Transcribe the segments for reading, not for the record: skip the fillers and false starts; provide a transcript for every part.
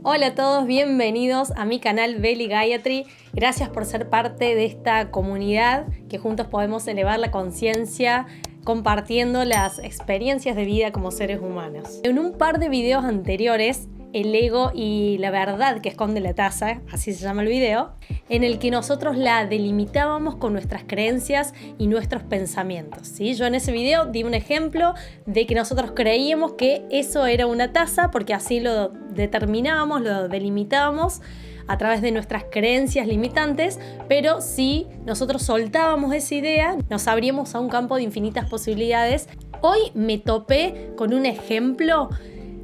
Hola a todos, bienvenidos a mi canal Beli Gayatri. Gracias por ser parte de esta comunidad que juntos podemos elevar la conciencia compartiendo las experiencias de vida como seres humanos. En un par de videos anteriores, el ego y la verdad que esconde la taza, así se llama el video, en el que nosotros la delimitábamos con nuestras creencias y nuestros pensamientos, ¿sí? Yo en ese video di un ejemplo de que nosotros creíamos que eso era una taza porque así lo determinábamos, lo delimitábamos a través de nuestras creencias limitantes, pero si nosotros soltábamos esa idea, nos abríamos a un campo de infinitas posibilidades. Hoy me topé con un ejemplo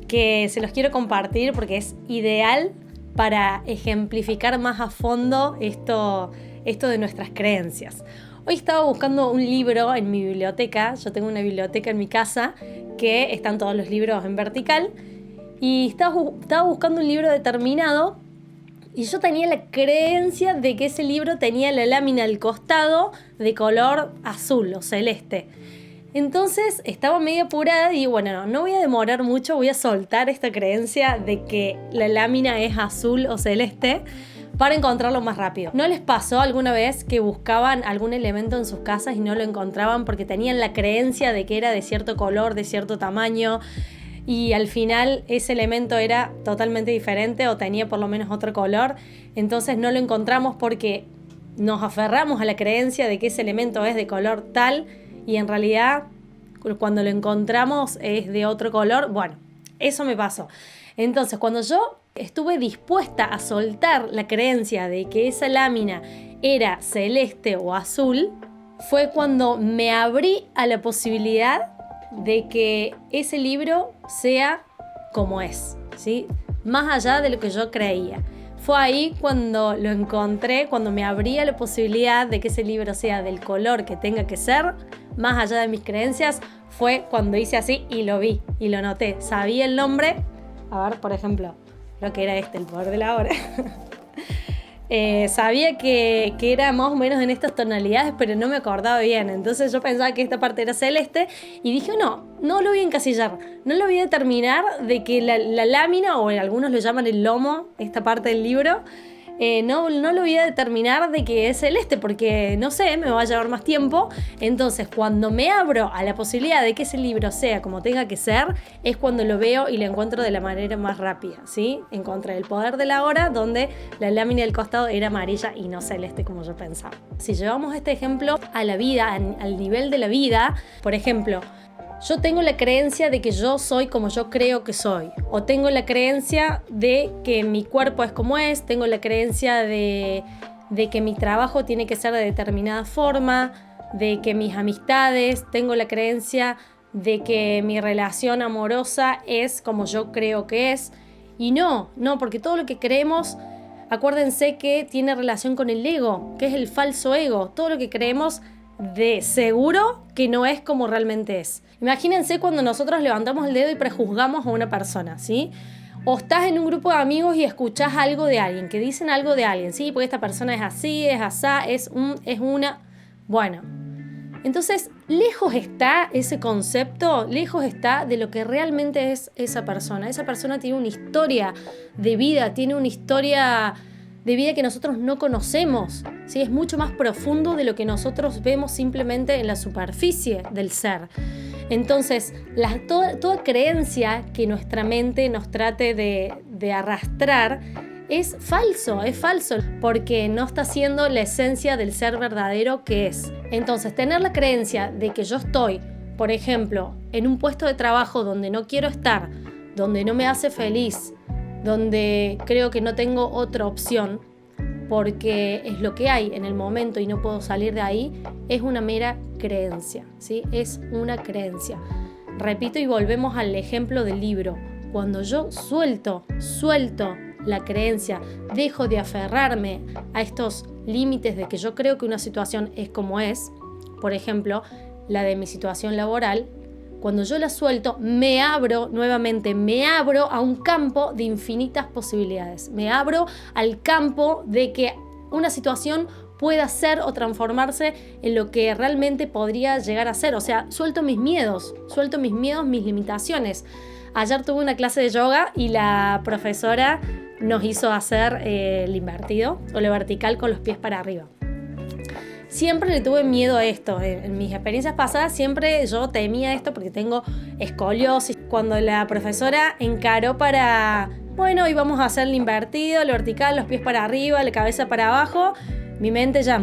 que se los quiero compartir porque es ideal para ejemplificar más a fondo esto de nuestras creencias. Hoy estaba buscando un libro en mi biblioteca. Yo tengo una biblioteca en mi casa que están todos los libros en vertical y estaba buscando un libro determinado y yo tenía la creencia de que ese libro tenía la lámina al costado de color azul o celeste. Entonces estaba medio apurada y bueno, no voy a demorar mucho, voy a soltar esta creencia de que la lámina es azul o celeste para encontrarlo más rápido. ¿No les pasó alguna vez que buscaban algún elemento en sus casas y no lo encontraban porque tenían la creencia de que era de cierto color, de cierto tamaño y al final ese elemento era totalmente diferente o tenía por lo menos otro color? Entonces no lo encontramos porque nos aferramos a la creencia de que ese elemento es de color tal y en realidad cuando lo encontramos es de otro color. Bueno, eso me pasó. Entonces, cuando yo estuve dispuesta a soltar la creencia de que esa lámina era celeste o azul, fue cuando me abrí a la posibilidad de que ese libro sea como es, ¿sí? Más allá de lo que yo creía. Fue ahí cuando lo encontré, cuando me abrí a la posibilidad de que ese libro sea del color que tenga que ser, más allá de mis creencias. Fue cuando hice así y lo vi y lo noté. Sabía el nombre. A ver, por ejemplo, lo que era El Poder de la Hora. Sabía que era más o menos en estas tonalidades, pero no me acordaba bien. Entonces yo pensaba que esta parte era celeste y dije, no lo voy a encasillar. No lo voy a determinar de que la lámina, o algunos lo llaman el lomo, esta parte del libro, no lo voy a determinar de que es celeste porque, no sé, me va a llevar más tiempo. Entonces, cuando me abro a la posibilidad de que ese libro sea como tenga que ser, es cuando lo veo y lo encuentro de la manera más rápida, ¿sí? Encontré El Poder de la Hora, donde la lámina del costado era amarilla y no celeste como yo pensaba. Si llevamos este ejemplo a la vida, al nivel de la vida, por ejemplo, yo tengo la creencia de que yo soy como yo creo que soy, o tengo la creencia de que mi cuerpo es como es, tengo la creencia de que mi trabajo tiene que ser de determinada forma, de que mis amistades, tengo la creencia de que mi relación amorosa es como yo creo que es, y no, porque todo lo que creemos, acuérdense que tiene relación con el ego, que es el falso ego, todo lo que creemos de seguro que no es como realmente es. Imagínense cuando nosotros levantamos el dedo y prejuzgamos a una persona, ¿sí? O estás en un grupo de amigos y escuchás algo de alguien, que dicen algo de alguien, ¿sí? Porque esta persona es así, es asá, es una... Bueno, entonces, lejos está ese concepto, lejos está de lo que realmente es esa persona. Esa persona tiene una historia de vida, tiene una historia de vida que nosotros no conocemos, ¿sí? Es mucho más profundo de lo que nosotros vemos simplemente en la superficie del ser. Entonces, toda creencia que nuestra mente nos trate de arrastrar es falso, porque no está siendo la esencia del ser verdadero que es. Entonces, tener la creencia de que yo estoy, por ejemplo, en un puesto de trabajo donde no quiero estar, donde no me hace feliz, donde creo que no tengo otra opción porque es lo que hay en el momento y no puedo salir de ahí, es una mera creencia, ¿sí? Es una creencia. Repito y volvemos al ejemplo del libro. Cuando yo suelto la creencia, dejo de aferrarme a estos límites de que yo creo que una situación es como es, por ejemplo, la de mi situación laboral, cuando yo la suelto, me abro a un campo de infinitas posibilidades. Me abro al campo de que una situación pueda ser o transformarse en lo que realmente podría llegar a ser. O sea, suelto mis miedos, mis limitaciones. Ayer tuve una clase de yoga y la profesora nos hizo hacer el invertido o lo vertical con los pies para arriba. Siempre le tuve miedo a esto. En mis experiencias pasadas siempre yo temía esto porque tengo escoliosis. Cuando la profesora encaró para, bueno, íbamos a hacer el invertido, lo vertical, los pies para arriba, la cabeza para abajo, mi mente ya,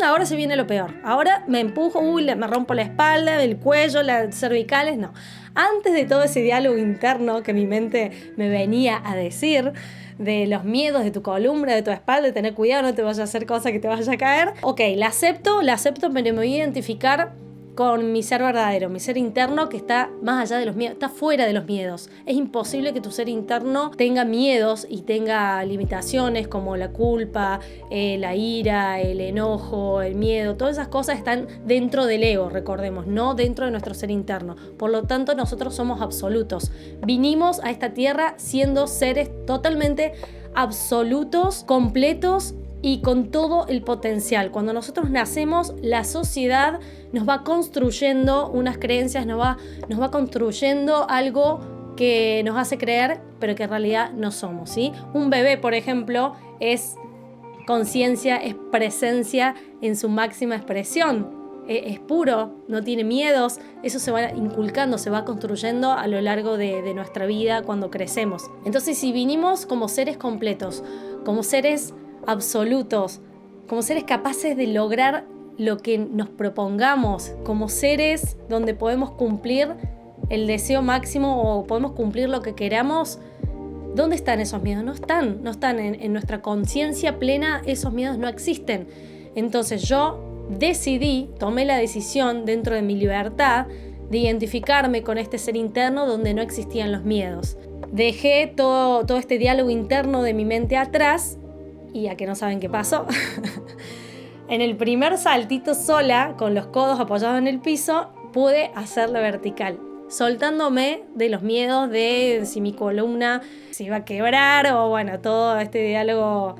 ahora se viene lo peor. Ahora me empujo, me rompo la espalda, el cuello, las cervicales, no. Antes de todo ese diálogo interno que mi mente me venía a decir, de los miedos de tu columna, de tu espalda, de tener cuidado, no te vayas a hacer cosas que te vaya a caer. Ok, la acepto, pero me voy a identificar con mi ser verdadero, mi ser interno que está más allá de los miedos, está fuera de los miedos. Es imposible que tu ser interno tenga miedos y tenga limitaciones como la culpa, la ira, el enojo, el miedo. Todas esas cosas están dentro del ego, recordemos, no dentro de nuestro ser interno. Por lo tanto, nosotros somos absolutos. Vinimos a esta tierra siendo seres totalmente absolutos, completos y con todo el potencial. Cuando nosotros nacemos, la sociedad nos va construyendo unas creencias, nos va construyendo algo que nos hace creer, pero que en realidad no somos, ¿sí? Un bebé, por ejemplo, es conciencia, es presencia en su máxima expresión. Es puro, no tiene miedos, eso se va inculcando, se va construyendo a lo largo de nuestra vida cuando crecemos. Entonces, si vinimos como seres completos, como seres absolutos, como seres capaces de lograr lo que nos propongamos, como seres donde podemos cumplir el deseo máximo o podemos cumplir lo que queramos, ¿dónde están esos miedos? No están en nuestra conciencia plena, esos miedos no existen. Entonces yo tomé la decisión dentro de mi libertad de identificarme con este ser interno donde no existían los miedos. Dejé todo este diálogo interno de mi mente atrás. Y a que no saben qué pasó. En el primer saltito sola, con los codos apoyados en el piso, pude hacerlo vertical, soltándome de los miedos de si mi columna se iba a quebrar o bueno, todo este diálogo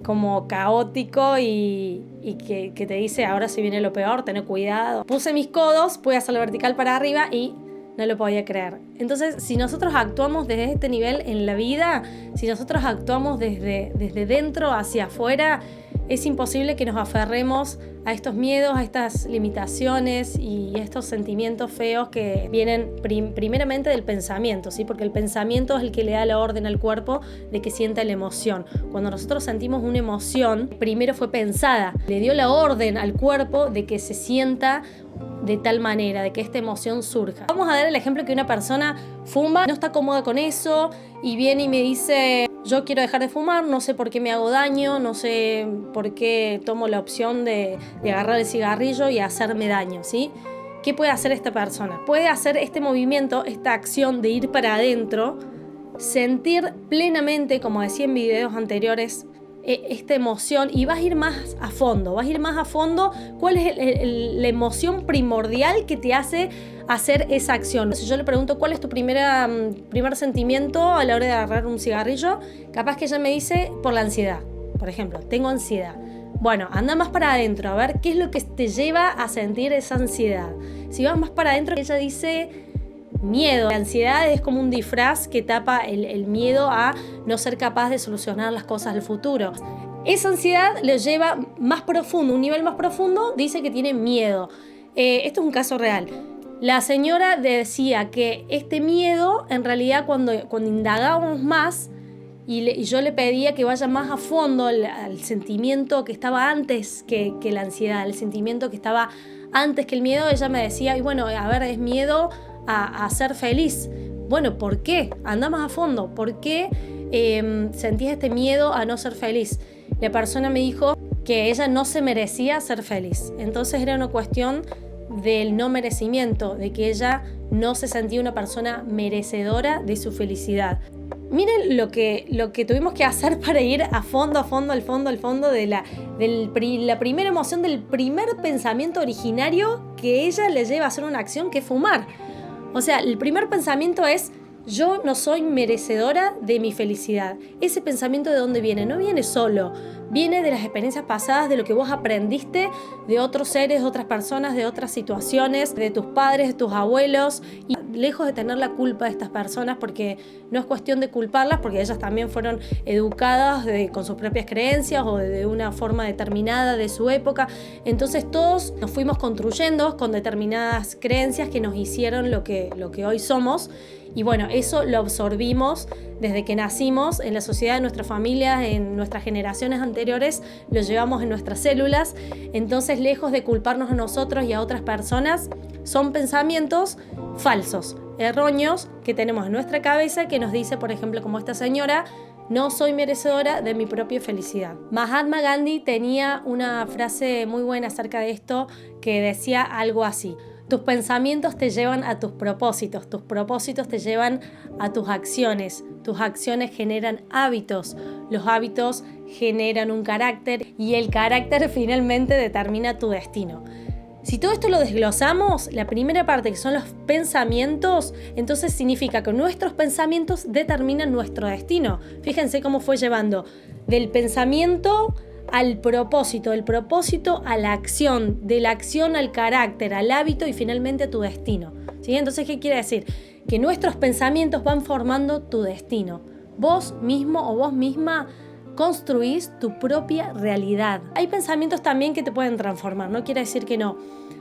como caótico y que te dice ahora se viene lo peor, ten cuidado. Puse mis codos, pude hacerlo vertical para arriba y no lo podía creer. Entonces, si nosotros actuamos desde este nivel en la vida, si nosotros actuamos desde dentro hacia afuera, es imposible que nos aferremos a estos miedos, a estas limitaciones y estos sentimientos feos que vienen primeramente del pensamiento, ¿sí? Porque el pensamiento es el que le da la orden al cuerpo de que sienta la emoción. Cuando nosotros sentimos una emoción, primero fue pensada, le dio la orden al cuerpo de que se sienta de tal manera, de que esta emoción surja. Vamos a dar el ejemplo que una persona fuma, no está cómoda con eso y viene y me dice, yo quiero dejar de fumar, no sé por qué me hago daño, no sé por qué tomo la opción de agarrar el cigarrillo y hacerme daño, ¿sí? ¿Qué puede hacer esta persona? Puede hacer este movimiento, esta acción de ir para adentro, sentir plenamente, como decía en videos anteriores, esta emoción y vas a ir más a fondo, cuál es la emoción primordial que te hace hacer esa acción. Si yo le pregunto cuál es tu primer sentimiento a la hora de agarrar un cigarrillo, capaz que ella me dice por la ansiedad, por ejemplo, tengo ansiedad. Bueno, anda más para adentro, a ver qué es lo que te lleva a sentir esa ansiedad. Si vas más para adentro, ella dice miedo. La ansiedad es como un disfraz que tapa el miedo a no ser capaz de solucionar las cosas del futuro. Esa ansiedad lo lleva más profundo, un nivel más profundo, dice que tiene miedo. Esto es un caso real. La señora decía que este miedo, en realidad, cuando indagábamos más, y yo le pedía que vaya más a fondo al sentimiento que estaba antes que la ansiedad, el sentimiento que estaba antes que el miedo, ella me decía, y bueno, a ver, es miedo a ser feliz. Bueno, ¿por qué? Anda más a fondo. ¿Por qué sentís este miedo a no ser feliz? La persona me dijo que ella no se merecía ser feliz. Entonces era una cuestión del no merecimiento, de que ella no se sentía una persona merecedora de su felicidad. Miren lo que tuvimos que hacer para ir al fondo de la primera emoción, del primer pensamiento originario que ella le lleva a hacer una acción, que es fumar. O sea, el primer pensamiento es: yo no soy merecedora de mi felicidad. Ese pensamiento, ¿de dónde viene? No viene solo, viene de las experiencias pasadas, de lo que vos aprendiste de otros seres, de otras personas, de otras situaciones, de tus padres, de tus abuelos. Y lejos de tener la culpa de estas personas, porque no es cuestión de culparlas, porque ellas también fueron educadas con sus propias creencias o de una forma determinada de su época. Entonces todos nos fuimos construyendo con determinadas creencias que nos hicieron lo que hoy somos. Y bueno, eso lo absorbimos desde que nacimos en la sociedad, en nuestra familia, en nuestras generaciones anteriores, lo llevamos en nuestras células. Entonces, lejos de culparnos a nosotros y a otras personas, son pensamientos falsos, erróneos que tenemos en nuestra cabeza que nos dice, por ejemplo, como esta señora: no soy merecedora de mi propia felicidad. Mahatma Gandhi tenía una frase muy buena acerca de esto que decía algo así: tus pensamientos te llevan a tus propósitos te llevan a tus acciones generan hábitos, los hábitos generan un carácter y el carácter finalmente determina tu destino. Si todo esto lo desglosamos, la primera parte, que son los pensamientos, entonces significa que nuestros pensamientos determinan nuestro destino. Fíjense cómo fue llevando del pensamiento al propósito, del propósito a la acción, de la acción al carácter, al hábito y finalmente a tu destino. ¿Sí? Entonces, ¿qué quiere decir? Que nuestros pensamientos van formando tu destino. Vos mismo o vos misma construís tu propia realidad. Hay pensamientos también que te pueden transformar, no quiere decir que no.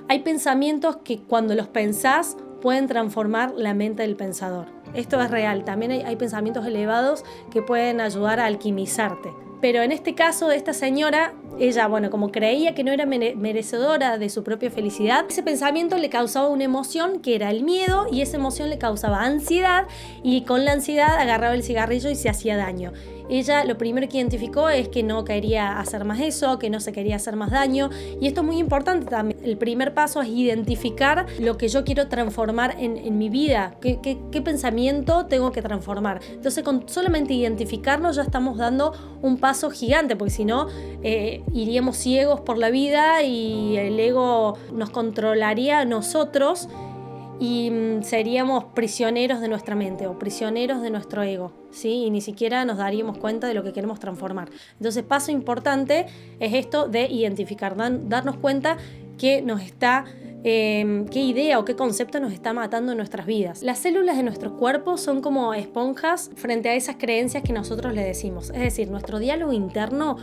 Hay pensamientos que cuando los pensás pueden transformar la mente del pensador. Esto es real. También hay pensamientos elevados que pueden ayudar a alquimizarte. Pero en este caso de esta señora, ella, como creía que no era merecedora de su propia felicidad, ese pensamiento le causaba una emoción que era el miedo, y esa emoción le causaba ansiedad, y con la ansiedad agarraba el cigarrillo y se hacía daño. Ella lo primero que identificó es que no quería hacer más eso, que no se quería hacer más daño, y esto es muy importante también. El primer paso es identificar lo que yo quiero transformar en mi vida, qué pensamiento tengo que transformar. Entonces, con solamente identificarnos ya estamos dando un paso gigante, porque si no iríamos ciegos por la vida y el ego nos controlaría a nosotros y seríamos prisioneros de nuestra mente o prisioneros de nuestro ego, ¿sí? Y ni siquiera nos daríamos cuenta de lo que queremos transformar. Entonces, paso importante es esto de identificar, darnos cuenta que nos está qué idea o qué concepto nos está matando en nuestras vidas. Las células de nuestro cuerpo son como esponjas frente a esas creencias que nosotros le decimos. Es decir, nuestro diálogo interno,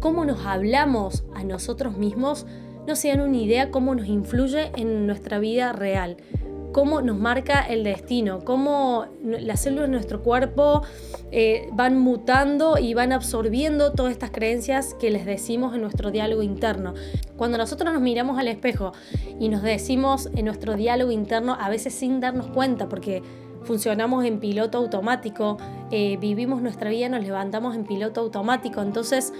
cómo nos hablamos a nosotros mismos, no se dan una idea cómo nos influye en nuestra vida real, cómo nos marca el destino, cómo las células de nuestro cuerpo van mutando y van absorbiendo todas estas creencias que les decimos en nuestro diálogo interno. Cuando nosotros nos miramos al espejo y nos decimos en nuestro diálogo interno, a veces sin darnos cuenta, porque funcionamos en piloto automático, vivimos nuestra vida, nos levantamos en piloto automático. Entonces,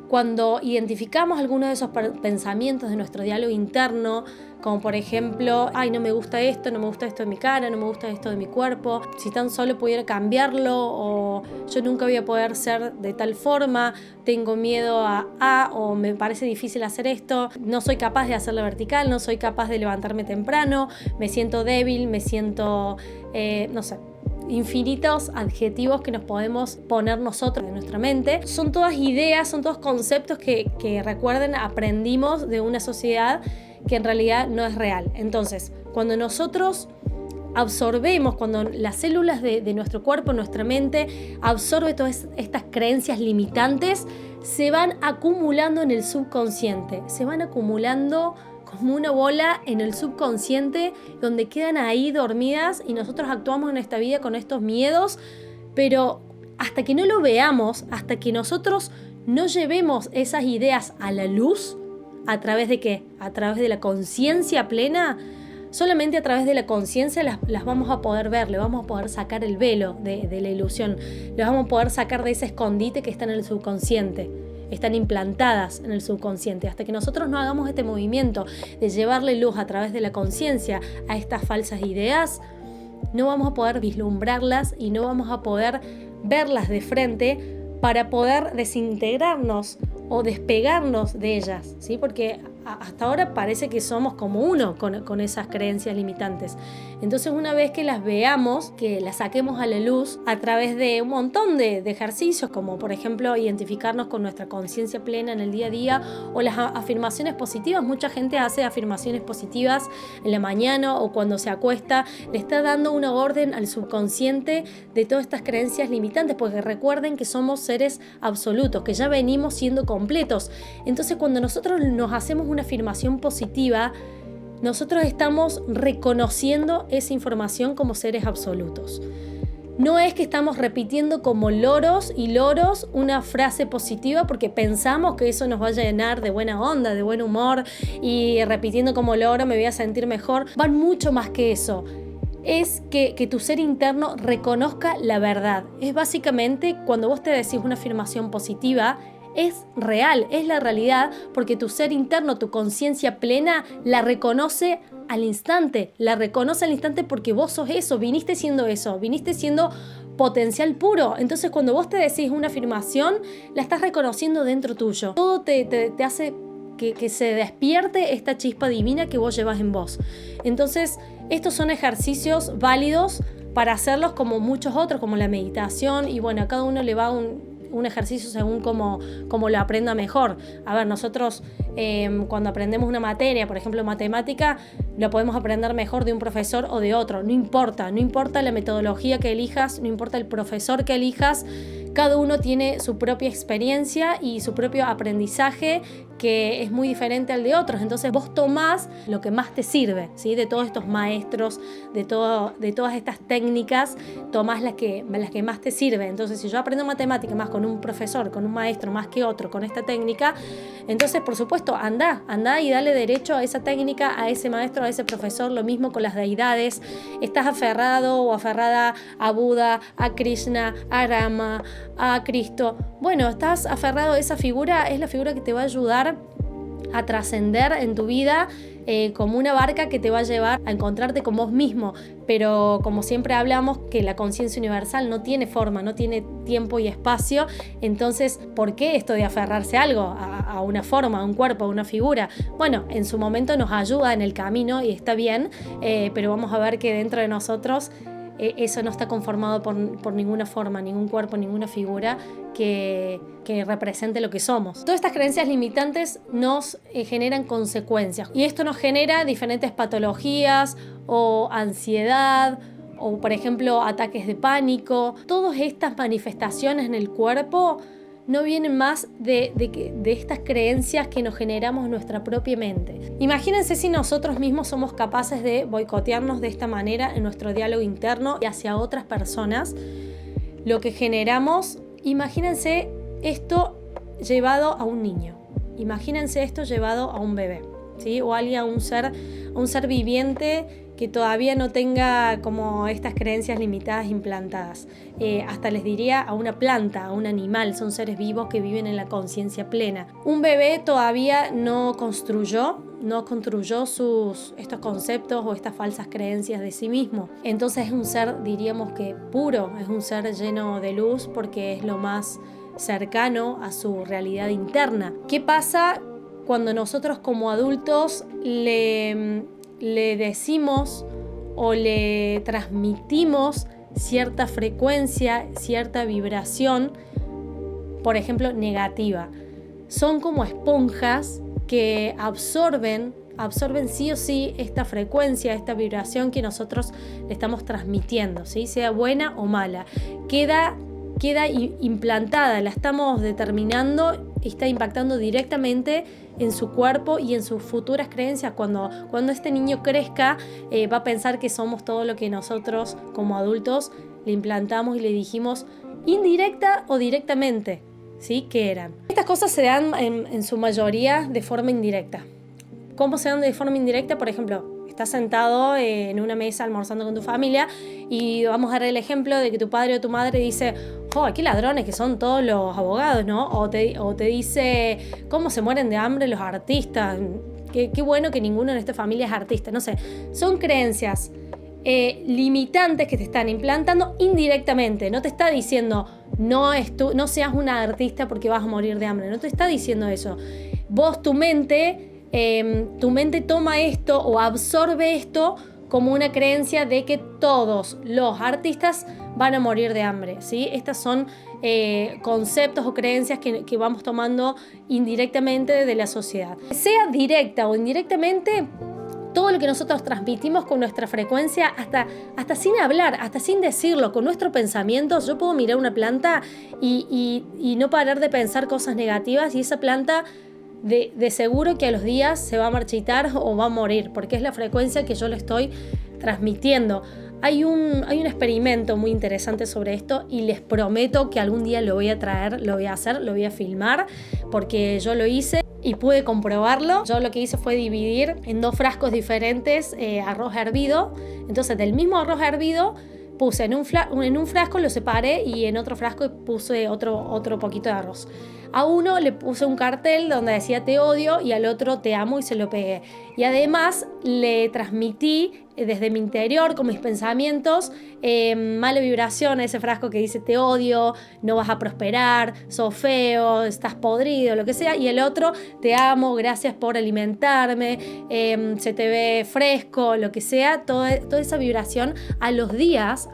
cuando identificamos algunos de esos pensamientos de nuestro diálogo interno, como por ejemplo, ay, no me gusta esto de mi cara, no me gusta esto de mi cuerpo, si tan solo pudiera cambiarlo, o yo nunca voy a poder ser de tal forma, tengo miedo o me parece difícil hacer esto, no soy capaz de hacerlo vertical, no soy capaz de levantarme temprano, me siento débil, me siento, infinitos adjetivos que nos podemos poner nosotros en nuestra mente. Son todas ideas, son todos conceptos que recuerden, aprendimos de una sociedad que en realidad no es real. Entonces, cuando nosotros absorbemos, cuando las células de nuestro cuerpo, nuestra mente, absorbe todas estas creencias limitantes, se van acumulando en el subconsciente, se van acumulando como una bola en el subconsciente, donde quedan ahí dormidas, y nosotros actuamos en esta vida con estos miedos, pero hasta que no lo veamos, hasta que nosotros no llevemos esas ideas a la luz, ¿a través de qué? A través de la conciencia plena. Solamente a través de la conciencia las vamos a poder ver, le vamos a poder sacar el velo de la ilusión, le vamos a poder sacar de ese escondite que está en el subconsciente. Están implantadas en el subconsciente. Hasta que nosotros no hagamos este movimiento de llevarle luz a través de la conciencia a estas falsas ideas, no vamos a poder vislumbrarlas y no vamos a poder verlas de frente para poder desintegrarnos o despegarnos de ellas, ¿sí? Porque hasta ahora parece que somos como uno con esas creencias limitantes. Entonces, una vez que las veamos, que las saquemos a la luz a través de un montón de ejercicios, como por ejemplo identificarnos con nuestra conciencia plena en el día a día, o las afirmaciones positivas. Mucha gente hace afirmaciones positivas en la mañana o cuando se acuesta, le está dando una orden al subconsciente de todas estas creencias limitantes, porque recuerden que somos seres absolutos, que ya venimos siendo completos. Entonces, cuando nosotros nos hacemos una afirmación positiva, nosotros estamos reconociendo esa información como seres absolutos. No es que estamos repitiendo como loros y loros una frase positiva porque pensamos que eso nos va a llenar de buena onda, de buen humor, y repitiendo como loro me voy a sentir mejor. Van mucho más que eso. Es que tu ser interno reconozca la verdad. Es básicamente cuando vos te decís una afirmación positiva, es real, es la realidad, porque tu ser interno, tu conciencia plena, la reconoce al instante, porque vos sos eso, viniste siendo potencial puro. Entonces, cuando vos te decís una afirmación, la estás reconociendo dentro tuyo. Todo te hace que se despierte esta chispa divina que vos llevas en vos. Entonces, estos son ejercicios válidos para hacerlos como muchos otros, como la meditación, y bueno, a cada uno le va un ejercicio según como lo aprenda mejor. A ver, nosotros cuando aprendemos una materia, por ejemplo matemática, lo podemos aprender mejor de un profesor o de otro. No importa la metodología que elijas, no importa el profesor que elijas, cada uno tiene su propia experiencia y su propio aprendizaje que es muy diferente al de otros. Entonces vos tomás lo que más te sirve, ¿sí? De todos estos maestros, de todas estas técnicas, tomás las que más te sirven. Entonces, si yo aprendo matemática más con un profesor, con un maestro más que otro, con esta técnica, entonces por supuesto anda y dale derecho a esa técnica, a ese maestro, a ese profesor. Lo mismo con las deidades. Estás aferrado o aferrada a Buda, a Krishna, a Rama, a Cristo. Bueno, estás aferrado a esa figura, es la figura que te va a ayudar a trascender en tu vida, como una barca que te va a llevar a encontrarte con vos mismo. Pero como siempre hablamos, que la conciencia universal no tiene forma, no tiene tiempo y espacio. Entonces, ¿por qué esto de aferrarse a algo, a una forma, a un cuerpo, a una figura? Bueno, en su momento nos ayuda en el camino y está bien, pero vamos a ver que dentro de nosotros eso no está conformado por ninguna forma, ningún cuerpo, ninguna figura que represente lo que somos. Todas estas creencias limitantes nos generan consecuencias, y esto nos genera diferentes patologías o ansiedad, o por ejemplo ataques de pánico. Todas estas manifestaciones en el cuerpo no vienen más de estas creencias que nos generamos en nuestra propia mente. Imagínense si nosotros mismos somos capaces de boicotearnos de esta manera en nuestro diálogo interno y hacia otras personas. Lo que generamos, imagínense esto llevado a un niño, imagínense esto llevado a un bebé, ¿sí? O a un ser viviente que todavía no tenga como estas creencias limitadas implantadas. Hasta les diría a una planta, a un animal, son seres vivos que viven en la conciencia plena. Un bebé todavía no construyó estos conceptos o estas falsas creencias de sí mismo. Entonces es un ser, diríamos que puro, es un ser lleno de luz, porque es lo más cercano a su realidad interna. ¿Qué pasa cuando nosotros como adultos le decimos o le transmitimos cierta frecuencia, cierta vibración, por ejemplo, negativa? Son como esponjas que absorben sí o sí esta frecuencia, esta vibración que nosotros le estamos transmitiendo, ¿sí? Sea buena o mala. Queda implantada, la estamos determinando, está impactando directamente en su cuerpo y en sus futuras creencias. Cuando este niño crezca, va a pensar que somos todo lo que nosotros como adultos le implantamos y le dijimos, indirecta o directamente, ¿sí? ¿Qué eran? Estas cosas se dan en su mayoría de forma indirecta. ¿Cómo se dan de forma indirecta? Por ejemplo, estás sentado en una mesa almorzando con tu familia y vamos a dar el ejemplo de que tu padre o tu madre dice, ¡oh, qué ladrones que son todos los abogados!, ¿no? O te dice, ¿cómo se mueren de hambre los artistas? Qué bueno que ninguno en esta familia es artista. No sé, son creencias limitantes que te están implantando indirectamente. No te está diciendo, no seas una artista porque vas a morir de hambre. No te está diciendo eso. Vos, tu mente, tu mente toma esto o absorbe esto como una creencia de que todos los artistas van a morir de hambre, ¿sí? Estas son conceptos o creencias que vamos tomando indirectamente de la sociedad. Sea directa o indirectamente, todo lo que nosotros transmitimos con nuestra frecuencia, hasta sin hablar, hasta sin decirlo, con nuestros pensamientos. Yo puedo mirar una planta y no parar de pensar cosas negativas, y esa planta de seguro que a los días se va a marchitar o va a morir, porque es la frecuencia que yo le estoy transmitiendo. Hay un experimento muy interesante sobre esto, y les prometo que algún día lo voy a traer, lo voy a hacer, lo voy a filmar, porque yo lo hice y pude comprobarlo. Yo lo que hice fue dividir en 2 frascos diferentes arroz hervido. Entonces, del mismo arroz hervido puse en un frasco, lo separé, y en otro frasco puse otro poquito de arroz. A uno le puse un cartel donde decía te odio, y al otro te amo, y se lo pegué. Y además le transmití desde mi interior, con mis pensamientos, mala vibración a ese frasco que dice te odio, no vas a prosperar, sos feo, estás podrido, lo que sea. Y el otro, te amo, gracias por alimentarme, se te ve fresco, lo que sea. Toda esa vibración, a los días,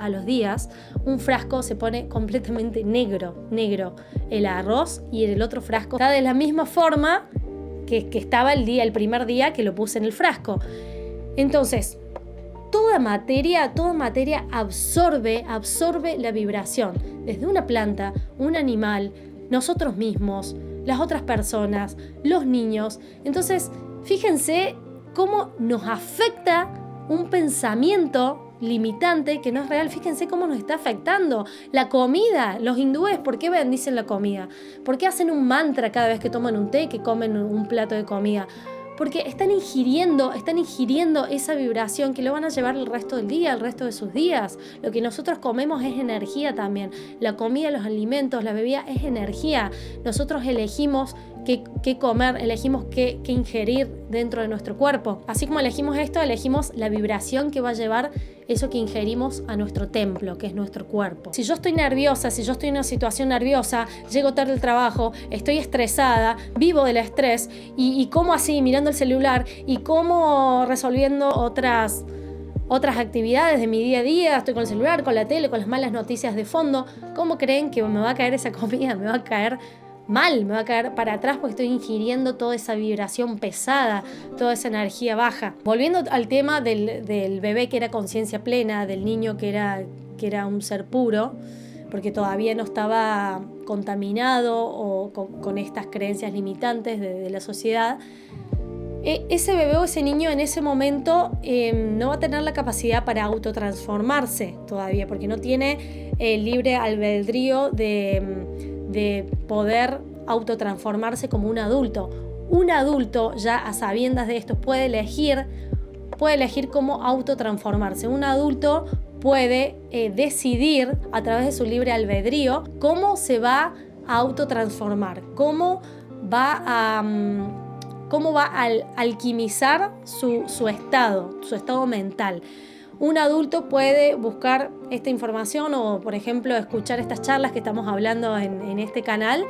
un frasco se pone completamente negro el arroz, y en el otro frasco está de la misma forma que estaba el primer día que lo puse en el frasco. Entonces, toda materia absorbe la vibración, desde una planta, un animal, nosotros mismos, las otras personas, los niños. Entonces, fíjense cómo nos afecta un pensamiento limitante que no es real. Fíjense cómo nos está afectando. La comida, los hindúes, ¿por qué bendicen la comida? ¿Por qué hacen un mantra cada vez que toman un té, que comen un plato de comida? Porque están ingiriendo esa vibración que lo van a llevar el resto del día, el resto de sus días. Lo que nosotros comemos es energía también. La comida, los alimentos, la bebida es energía. Nosotros elegimos qué comer, elegimos qué ingerir dentro de nuestro cuerpo. Así como elegimos esto, elegimos la vibración que va a llevar eso que ingerimos a nuestro templo, que es nuestro cuerpo. Si yo estoy nerviosa, si yo estoy en una situación nerviosa, llego tarde al trabajo, estoy estresada, vivo del estrés, y como así, mirando el celular, y como resolviendo otras actividades de mi día a día, estoy con el celular, con la tele, con las malas noticias de fondo, ¿cómo creen que me va a caer esa comida? Me va a caer mal, me va a caer para atrás, porque estoy ingiriendo toda esa vibración pesada, toda esa energía baja. Volviendo al tema del bebé que era conciencia plena, del niño que era un ser puro, porque todavía no estaba contaminado o con estas creencias limitantes de la sociedad. Ese bebé o ese niño en ese momento no va a tener la capacidad para autotransformarse todavía, porque no tiene el libre albedrío de poder autotransformarse como un adulto. Un adulto, ya a sabiendas de esto, puede elegir cómo autotransformarse. Un adulto puede decidir a través de su libre albedrío cómo se va a autotransformar, cómo va a alquimizar su estado mental. Un adulto puede buscar esta información o, por ejemplo, escuchar estas charlas que estamos hablando en este canal,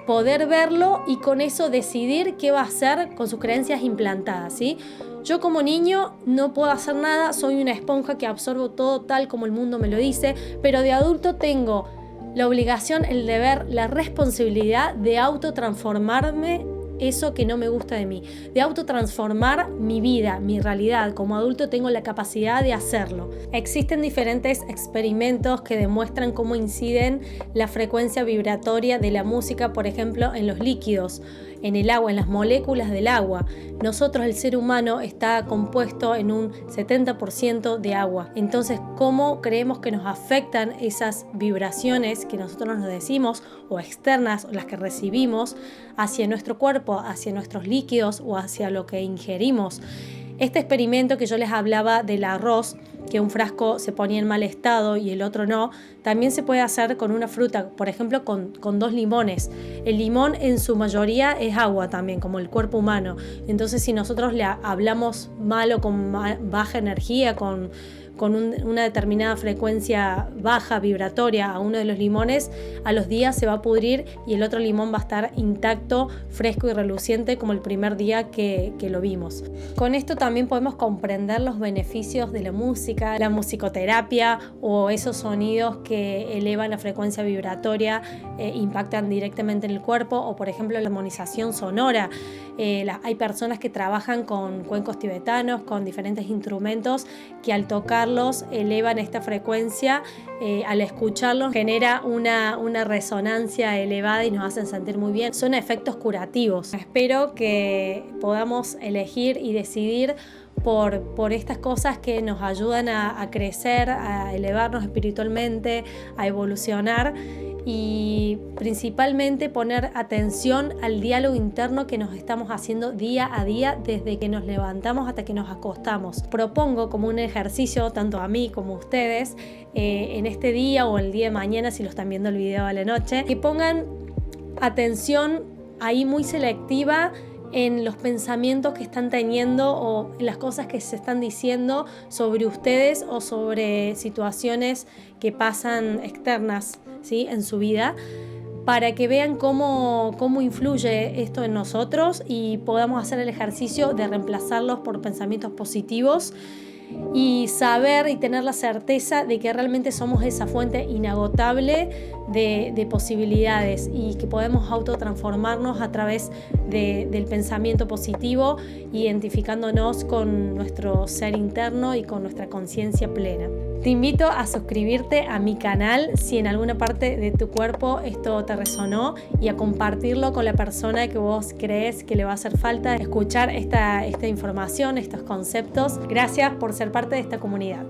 poder verlo y con eso decidir qué va a hacer con sus creencias implantadas, ¿sí? Yo como niño no puedo hacer nada, soy una esponja que absorbo todo tal como el mundo me lo dice, pero de adulto tengo la obligación, el deber, la responsabilidad de autotransformarme eso que no me gusta de mí, de autotransformar mi vida, mi realidad. Como adulto tengo la capacidad de hacerlo. Existen diferentes experimentos que demuestran cómo inciden la frecuencia vibratoria de la música, por ejemplo, en los líquidos, en el agua, en las moléculas del agua. Nosotros, el ser humano, está compuesto en un 70% de agua. Entonces, ¿cómo creemos que nos afectan esas vibraciones que nosotros nos decimos, o externas, o las que recibimos, hacia nuestro cuerpo, hacia nuestros líquidos o hacia lo que ingerimos? Este experimento que yo les hablaba del arroz, que un frasco se ponía en mal estado y el otro no, también se puede hacer con una fruta, por ejemplo con 2 limones. El limón en su mayoría es agua también, como el cuerpo humano. Entonces, si nosotros le hablamos mal o con baja energía, con con una determinada frecuencia baja, vibratoria, a uno de los limones, a los días se va a pudrir y el otro limón va a estar intacto, fresco y reluciente como el primer día que lo vimos. Con esto también podemos comprender los beneficios de la música, la musicoterapia o esos sonidos que elevan la frecuencia vibratoria, impactan directamente en el cuerpo, o por ejemplo la armonización sonora. Hay personas que trabajan con cuencos tibetanos, con diferentes instrumentos que al tocarlos elevan esta frecuencia, al escucharlos genera una resonancia elevada y nos hacen sentir muy bien. Son efectos curativos. Espero que podamos elegir y decidir por estas cosas que nos ayudan a crecer, a elevarnos espiritualmente, a evolucionar, y principalmente poner atención al diálogo interno que nos estamos haciendo día a día desde que nos levantamos hasta que nos acostamos. Propongo como un ejercicio tanto a mí como a ustedes en este día o el día de mañana, si lo están viendo el video a la noche, que pongan atención ahí muy selectiva en los pensamientos que están teniendo o en las cosas que se están diciendo sobre ustedes o sobre situaciones que pasan externas, ¿sí?, en su vida, para que vean cómo influye esto en nosotros y podamos hacer el ejercicio de reemplazarlos por pensamientos positivos y saber y tener la certeza de que realmente somos esa fuente inagotable de posibilidades y que podemos autotransformarnos a través del pensamiento positivo, identificándonos con nuestro ser interno y con nuestra conciencia plena. Te invito a suscribirte a mi canal si en alguna parte de tu cuerpo esto te resonó y a compartirlo con la persona que vos crees que le va a hacer falta escuchar esta información, estos conceptos. Gracias por ser parte de esta comunidad.